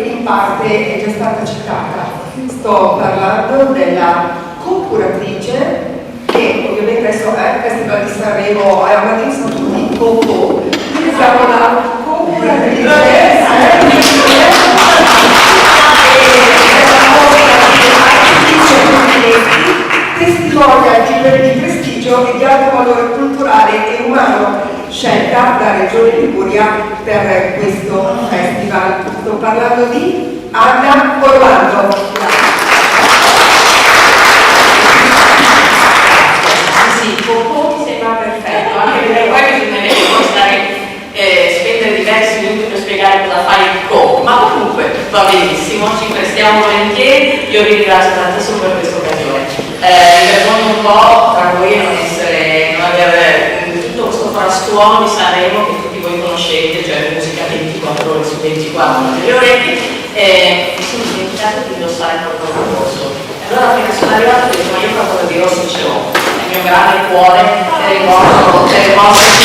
in parte è già stata citata. Sto parlando della co-curatrice che ovviamente adesso al Festival di Sanremo a Madrid sono tutti co-co, quindi siamo la co-curatrice testimonia di prestigio e di alto valore culturale e umano scelta da Regione Liguria per questo festival. Sto parlando di Anna Orlando. Sì, Coco mi sembra perfetto, anche perché poi bisognerebbe spendere diversi minuti per spiegare cosa fa il Co, ma comunque va benissimo, ci prestiamo volentieri, io vi ringrazio tantissimo per questa occasione. Mi vergogno un po' tra voi non aver tutto questo frastuono di Sanremo che tutti voi conoscete, cioè musica 24 ore su 24 nelle orecchie, mi sono dimenticato di indossare il proprio corso. Allora appena sono arrivato ho detto ma io qualcosa di rosso ce l'ho, nel mio grande cuore, delle mosse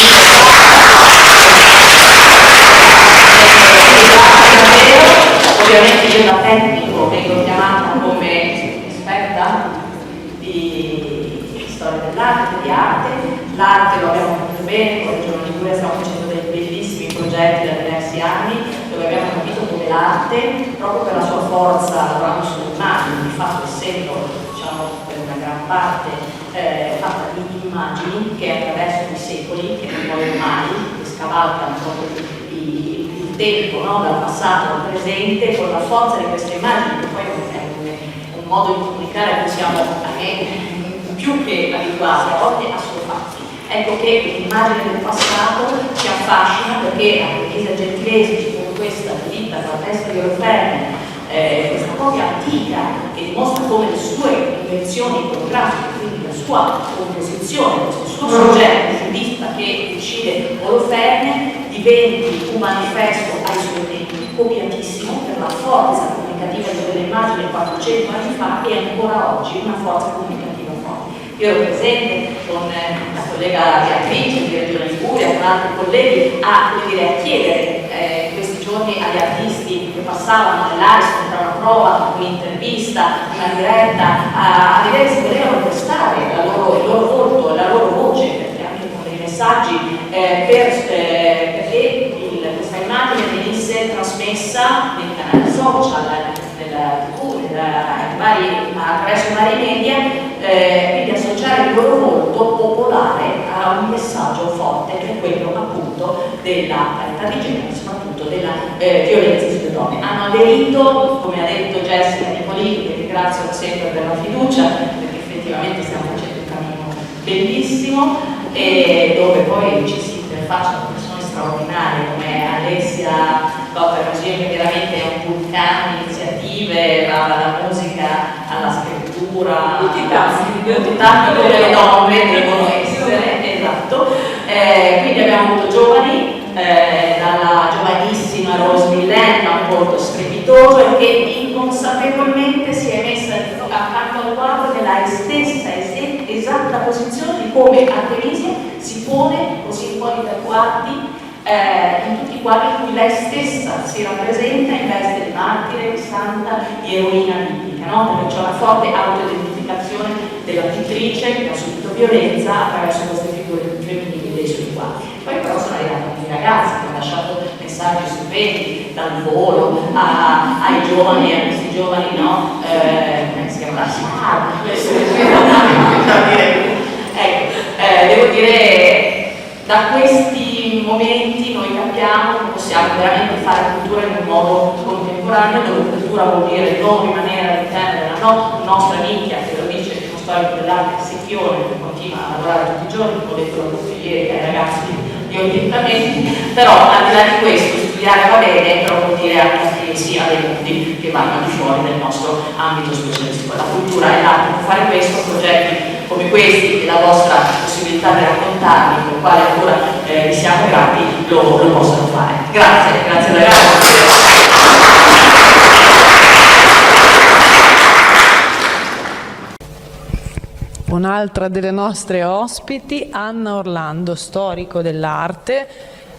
ovviamente io da tecnico vengo chiamata come esperta di storia dell'arte, di arte. L'arte lo abbiamo capito bene, con Regione Liguria stiamo facendo dei bellissimi progetti da diversi anni dove abbiamo capito come l'arte, proprio per la sua forza, lavorando sull'immagine, di fatto essendo diciamo per una gran parte fatta di immagini che attraverso i secoli, che non muoiono mai, che scavalcano proprio il tempo, no? Dal passato al presente, con la forza di queste immagini, che poi è un modo di comunicare a cui siamo più che abituati, a volte assolutamente. Ecco che l'immagine del passato ci affascina perché anche Elisa Gentileschi, con questa ditta con la testa di Oloferne, questa copia antica che dimostra come le sue invenzioni iconografiche, quindi la sua composizione, questo suo soggetto giudista che decide Oloferne, diventi un manifesto ai suoi tempi, copiatissimo per la forza comunicativa di quelle immagini 400 anni fa e ancora oggi una forza comunicativa forte. Io ero presente con la collega Beatrice di Regione Liguria, con altri colleghi, a chiedere in questi giorni agli artisti che passavano nell'Ariston tra una prova, un'intervista, una diretta, a vedere se volevano prestare il loro volto, la loro voce, perché anche con dei messaggi, perché questa immagine venisse trasmessa nei canali social, attraverso i vari media, quindi associare il loro volto popolare a un messaggio forte che è quello appunto della parità di genere, soprattutto della violenza sulle donne. Hanno aderito, come ha detto Jessica Nicolini, che ringrazio sempre per la fiducia, perché effettivamente stiamo facendo un cammino bellissimo e dove poi ci si interfacciano persone straordinarie come Alessia Così che veramente è un vulcano di iniziative, dalla musica alla scrittura, tutti i tanti come le donne devono essere, esatto. Quindi abbiamo avuto giovani, dalla giovanissima Rose Millen, da un volto strepitoso e che inconsapevolmente si è messa accanto al quadro nella stessa esatta posizione di come Artemisia si pone così un po' di tatuati in tutti i quadri in cui lei stessa si rappresenta in veste di martire, di santa, di eroina biblica, no? Perché c'è una forte autoidentificazione della pittrice che ha subito violenza attraverso queste figure femminili dei suoi quadri. Poi però sono arrivati i ragazzi che hanno lasciato messaggi stupendi, dal volo ai giovani, a questi giovani, no? Come si chiama? Devo dire, da questi momenti noi capiamo che possiamo veramente fare cultura in un modo contemporaneo, dove cultura vuol dire non rimanere all'interno della nostra nicchia, che lo dice uno storico dell'arte Secchione, che continua a lavorare tutti i giorni, come ho detto la consigliere ai ragazzi di orientamenti, però al di là di questo studiare va bene, però vuol dire anche che sia dei punti che vanno al di fuori del nostro ambito specialistico. La cultura e l'arte per fare questo, progetti come questi e la vostra possibilità di raccontarli, per il quale ancora vi siamo grati, lo possono fare. Grazie, grazie ragazzi. Un'altra delle nostre ospiti, Anna Orlando, storico dell'arte,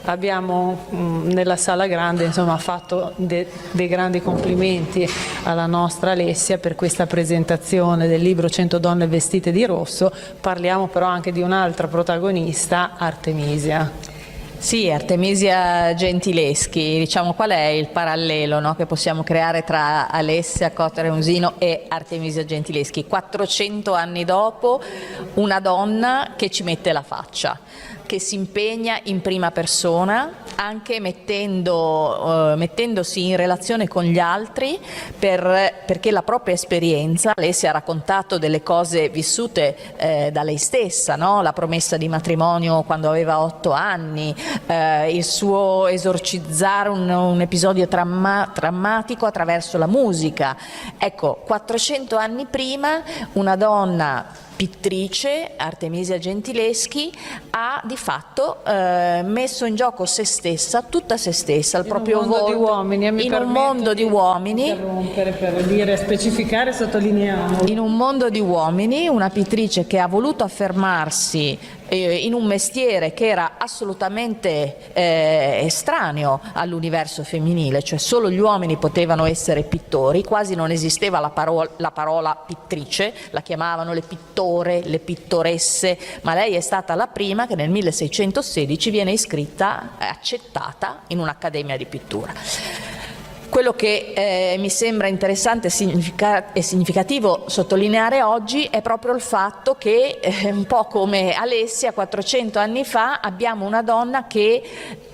Abbiamo nella sala grande insomma fatto dei grandi complimenti alla nostra Alessia per questa presentazione del libro 100 donne vestite di rosso. Parliamo però anche di un'altra protagonista, Artemisia. Sì, Artemisia Gentileschi, diciamo qual è il parallelo, no, che possiamo creare tra Alessia Cotta Reusino e Artemisia Gentileschi? 400 anni dopo, una donna che ci mette la faccia, che si impegna in prima persona, anche mettendosi in relazione con gli altri perché la propria esperienza, lei si ha raccontato delle cose vissute da lei stessa, no? La promessa di matrimonio quando aveva 8 anni, il suo esorcizzare un episodio drammatico attraverso la musica. Ecco, 400 anni prima una donna pittrice, Artemisia Gentileschi, ha di fatto messo in gioco se stessa, tutta se stessa, il proprio volto, in un mondo di uomini, per dire, specificare, sottolineiamo. In un mondo di uomini, una pittrice che ha voluto affermarsi in un mestiere che era assolutamente estraneo all'universo femminile, cioè solo gli uomini potevano essere pittori, quasi non esisteva la parola pittrice, la chiamavano le pittore, le pittoresse, ma lei è stata la prima che nel 1616 viene iscritta e accettata in un'accademia di pittura. Quello che mi sembra interessante e significativo sottolineare oggi è proprio il fatto che, un po' come Alessia 400 anni fa, abbiamo una donna che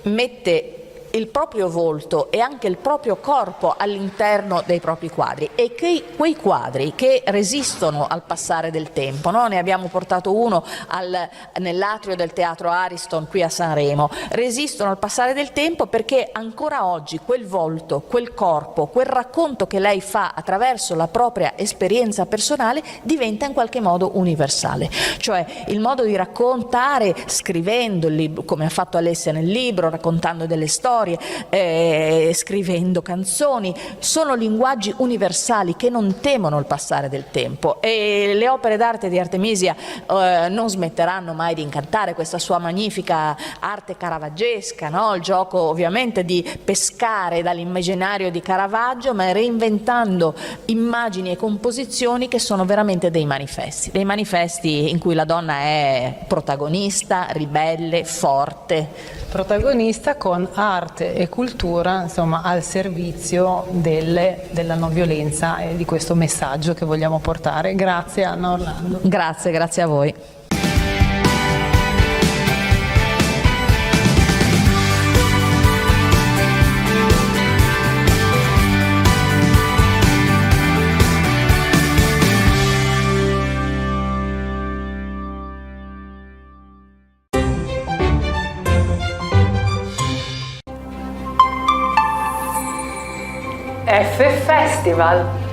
mette il proprio volto e anche il proprio corpo all'interno dei propri quadri, e che quei quadri che resistono al passare del tempo, no? Ne abbiamo portato uno nell'atrio del Teatro Ariston qui a Sanremo, resistono al passare del tempo perché ancora oggi quel volto, quel corpo, quel racconto che lei fa attraverso la propria esperienza personale diventa in qualche modo universale, cioè il modo di raccontare scrivendo il libro, come ha fatto Alessia nel libro, raccontando delle storie, scrivendo canzoni, sono linguaggi universali che non temono il passare del tempo, e le opere d'arte di Artemisia non smetteranno mai di incantare questa sua magnifica arte caravaggesca, no? Il gioco ovviamente di pescare dall'immaginario di Caravaggio, ma reinventando immagini e composizioni che sono veramente dei manifesti in cui la donna è protagonista, ribelle, forte. Protagonista con arte e cultura, insomma, al servizio della non violenza e di questo messaggio che vogliamo portare. Grazie Anna Orlando. Grazie a voi. F Festival.